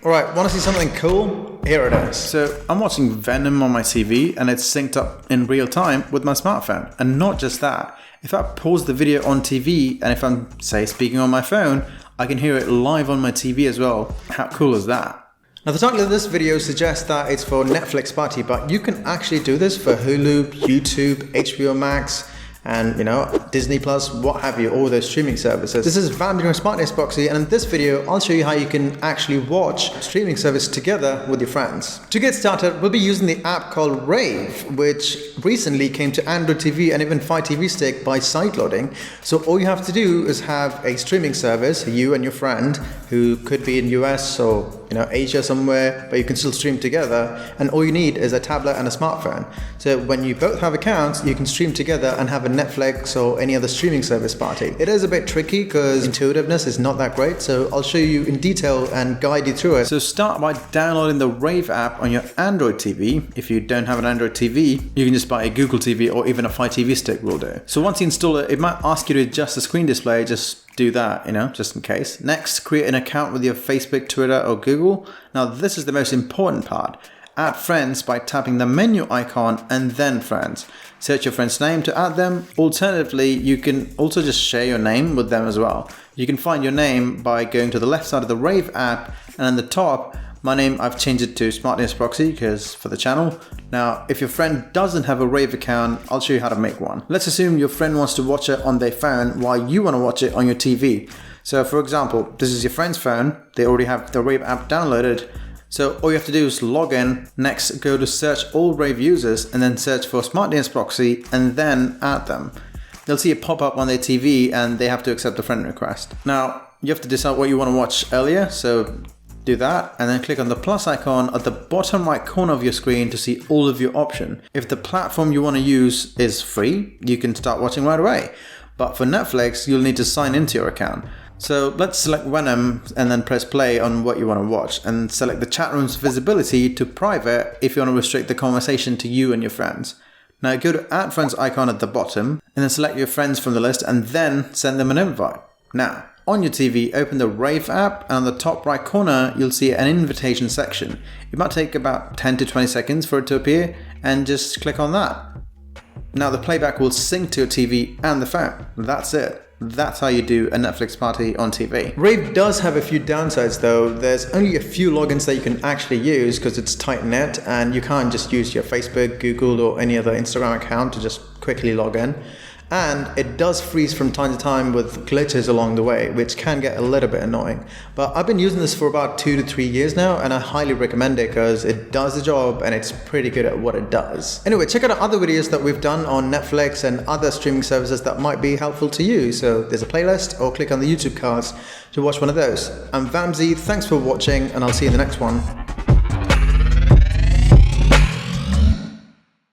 Alright, want to see something cool? Here it is. So I'm watching Venom on my TV and it's synced up in real time with my smartphone. And not just that, if I pause the video on TV and if I'm, say, speaking on my phone, I can hear it live on my TV as well. How cool is that? Now the title of this video suggests that it's for Netflix party, but you can actually do this for Hulu, YouTube, HBO Max, and Disney Plus, what have you, all those streaming services. This is Vam doing Smartness Proxy, and in this video I'll show you how you can actually watch streaming service together with your friends. To get started, we'll be using the app called Rave, which recently came to Android TV and even Fire TV Stick by sideloading. So all you have to do is have a streaming service, you and your friend, who could be in US or Asia somewhere, but you can still stream together, and all you need is a tablet and a smartphone. So when you both have accounts, you can stream together and have a Netflix or any other streaming service party. It is a bit tricky because intuitiveness is not that great, so I'll show you in detail and guide you through it. So start by downloading the Rave app on your Android TV. If you don't have an Android TV, you can just buy a Google TV or even a Fire TV Stick will do. So once you install it, it might ask you to adjust the screen display. Just do that, just in case. Next, create an account with your Facebook, Twitter, or Google. Now, this is the most important part. Add friends by tapping the menu icon and then friends. Search your friend's name to add them. Alternatively, you can also just share your name with them as well. You can find your name by going to the left side of the Rave app, and on the top, my name, I've changed it to Smartness Proxy because for the channel. Now, if your friend doesn't have a Rave account, I'll show you how to make one. Let's assume your friend wants to watch it on their phone while you want to watch it on your TV. So for example, this is your friend's phone. They already have the Rave app downloaded. So all you have to do is log in. Next, go to search all Rave users and then search for Smartness Proxy and then add them. They'll see it pop up on their TV and they have to accept the friend request. Now, you have to decide what you want to watch earlier. So do that and then click on the plus icon at the bottom right corner of your screen to see all of your options. If the platform you want to use is free, you can start watching right away. But for Netflix, you'll need to sign into your account. So let's select Venom and then press play on what you want to watch and select the chat room's visibility to private if you want to restrict the conversation to you and your friends. Now go to add friends icon at the bottom and then select your friends from the list and then send them an invite. Now, on your TV, open the Rave app and on the top right corner, you'll see an invitation section. It might take about 10 to 20 seconds for it to appear and just click on that. Now the playback will sync to your TV and the phone. That's it. That's how you do a Netflix party on TV. Rave does have a few downsides though. There's only a few logins that you can actually use because it's tight-knit and you can't just use your Facebook, Google or any other Instagram account to just quickly log in. And it does freeze from time to time with glitches along the way, which can get a little bit annoying. But I've been using this for about 2 to 3 years now, and I highly recommend it because it does the job and it's pretty good at what it does. Anyway, check out our other videos that we've done on Netflix and other streaming services that might be helpful to you. So there's a playlist, or click on the YouTube cards to watch one of those. I'm Vamzy, thanks for watching, and I'll see you in the next one.